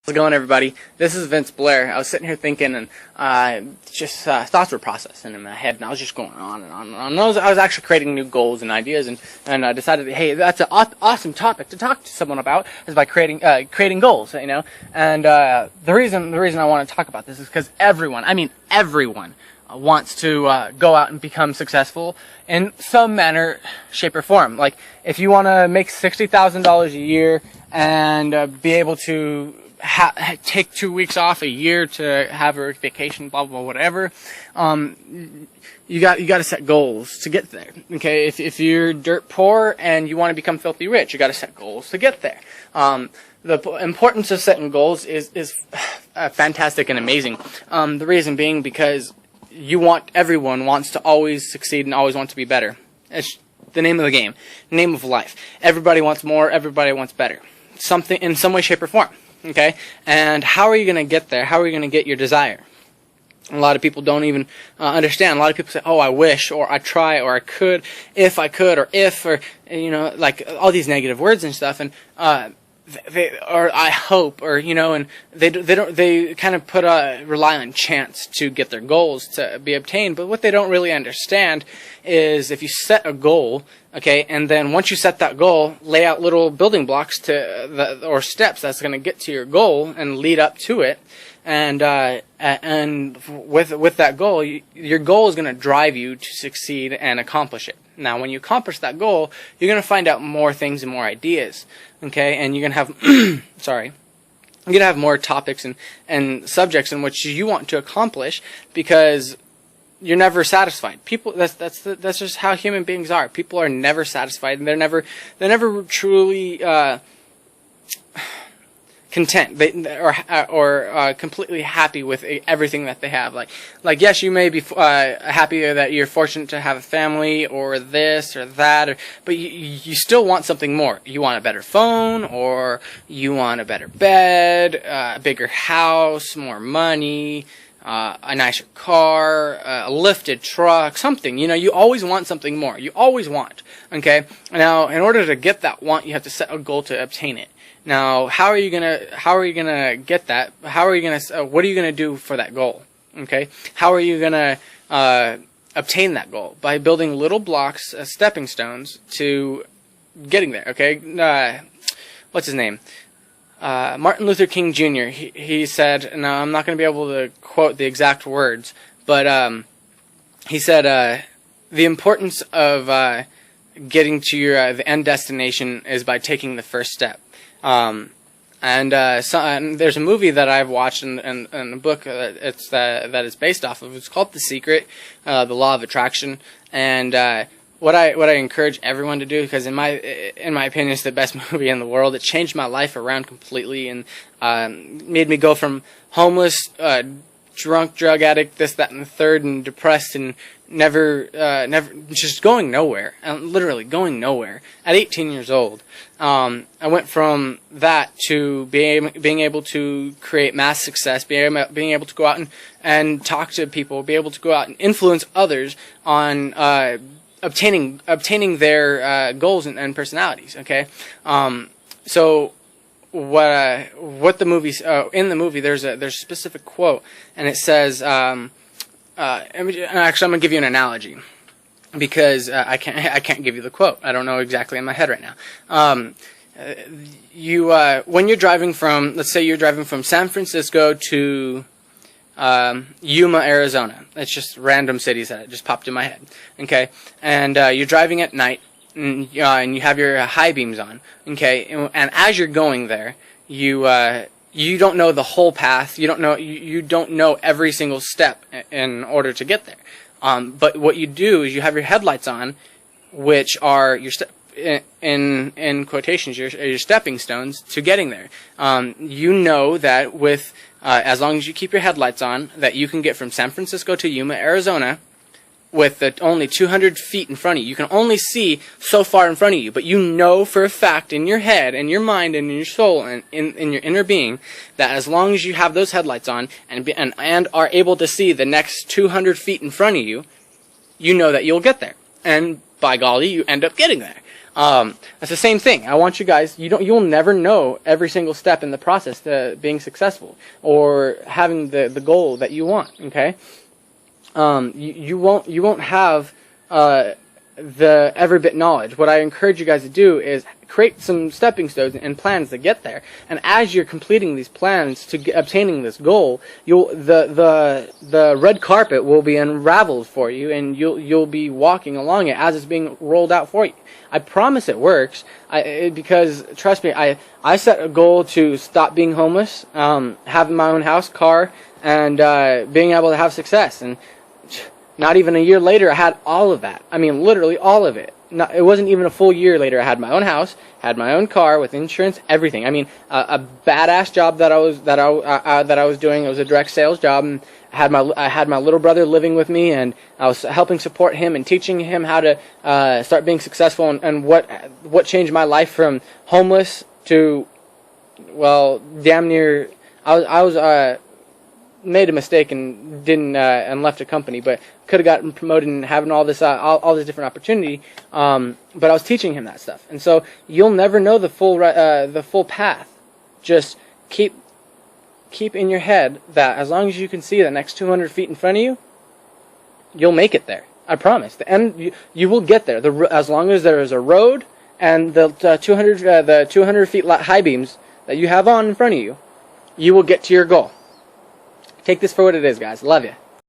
How's it going, everybody? This is Vince Blair. I was sitting here thinking, and thoughts were processing in my head, and I was just going on and on and on. I was actually creating new goals and ideas, and I decided, hey, that's an awesome topic to talk to someone about, is by creating goals, you know. And the reason I want to talk about this is because everyone wants to go out and become successful in some manner, shape, or form. Like, if you want to make $60,000 a year and be able to take 2 weeks off a year to have a vacation, blah blah, whatever. You got to set goals to get there. Okay, if you're dirt poor and you want to become filthy rich, you got to set goals to get there. The importance of setting goals is fantastic and amazing. The reason being because everyone wants to always succeed and always want to be better. It's the name of the game, name of life. Everybody wants more. Everybody wants better. Something in some way, shape, or form. Okay, and how are you going to get there? How are you going to get your desire? A lot of people don't even understand. A lot of people say, "Oh, I wish," or "I try," or "I could," or "if," or like all these negative words and stuff. And or "I hope," or and they kind of rely on chance to get their goals to be obtained. But what they don't really understand is if you set a goal, okay, and then once you set that goal, lay out little building blocks or steps that's going to get to your goal and lead up to it. And with that goal, your goal is going to drive you to succeed and accomplish it. Now, when you accomplish that goal, you're going to find out more things and more ideas, okay? And you're going to have, you're going to have more topics and subjects in which you want to accomplish, because you're never satisfied. People, that's just how human beings are. People are never satisfied, and they're never truly content, or completely happy with everything that they have. Like yes, you may be happy that you're fortunate to have a family or this or that, but you still want something more. You want a better phone, or you want a better bed, a bigger house, more money, a nicer car, a lifted truck, something. You always want something more. You always want. Okay. Now, in order to get that want, you have to set a goal to obtain it. Now, how are you gonna get that? What are you gonna do for that goal? Okay. How are you gonna obtain that goal? By building little blocks, stepping stones to getting there. Okay. What's his name? Martin Luther King Jr. He said, now I'm not going to be able to quote the exact words, but he said the importance of getting to the end destination is by taking the first step. And there's a movie that I've watched and a book that it's based off of. It's called The Secret, The Law of Attraction, and what I encourage everyone to do, because in my opinion, it's the best movie in the world. It changed my life around completely and made me go from homeless, drunk, drug addict, this, that, and the third, and depressed, and never just going nowhere, literally going nowhere. At 18 years old, I went from that to being able to create mass success, being able to go out and talk to people, be able to go out and influence others on obtaining their goals and personalities. Okay, so what the movie's in the movie, there's a specific quote, and it says, actually I'm gonna give you an analogy, because I can't give you the quote. I don't know exactly in my head right now. When you're driving from, let's say you're driving from San Francisco to Yuma, Arizona. It's just random cities that just popped in my head. Okay, and you're driving at night, and you have your high beams on. Okay, and as you're going there, you don't know the whole path. You don't know every single step in order to get there. But what you do is you have your headlights on, which are your in quotations, your stepping stones to getting there. You know that with as long as you keep your headlights on, that you can get from San Francisco to Yuma, Arizona, with only 200 feet in front of you. You can only see so far in front of you, but you know for a fact in your head and your mind and in your soul and in your inner being that as long as you have those headlights on and are able to see the next 200 feet in front of you, you know that you'll get there. And by golly, you end up getting there. That's the same thing. I want you guys, you'll never know every single step in the process to being successful or having the goal that you want. Okay. You won't have, the every bit knowledge. What I encourage you guys to do is create some stepping stones and plans to get there. And as you're completing these plans to obtaining this goal, the red carpet will be unraveled for you, and you'll be walking along it as it's being rolled out for you. I promise it works. Because trust me, I set a goal to stop being homeless, having my own house, car, and being able to have success. And not even a year later, I had all of that. I mean, literally all of it. It wasn't even a full year later. I had my own house, had my own car with insurance, everything. I mean, a badass job that I was doing. It was a direct sales job, and I had my little brother living with me, and I was helping support him and teaching him how to start being successful. And what changed my life from homeless to, well, damn near. I was made a mistake and didn't and left a company, but could have gotten promoted and having all this different opportunity. But I was teaching him that stuff, and so you'll never know the full path. Just keep in your head that as long as you can see the next 200 feet in front of you, you'll make it there. I promise. The end, you will get there. As long as there is a road and the 200 feet high beams that you have on in front of you, you will get to your goal. Take this for what it is, guys. Love you.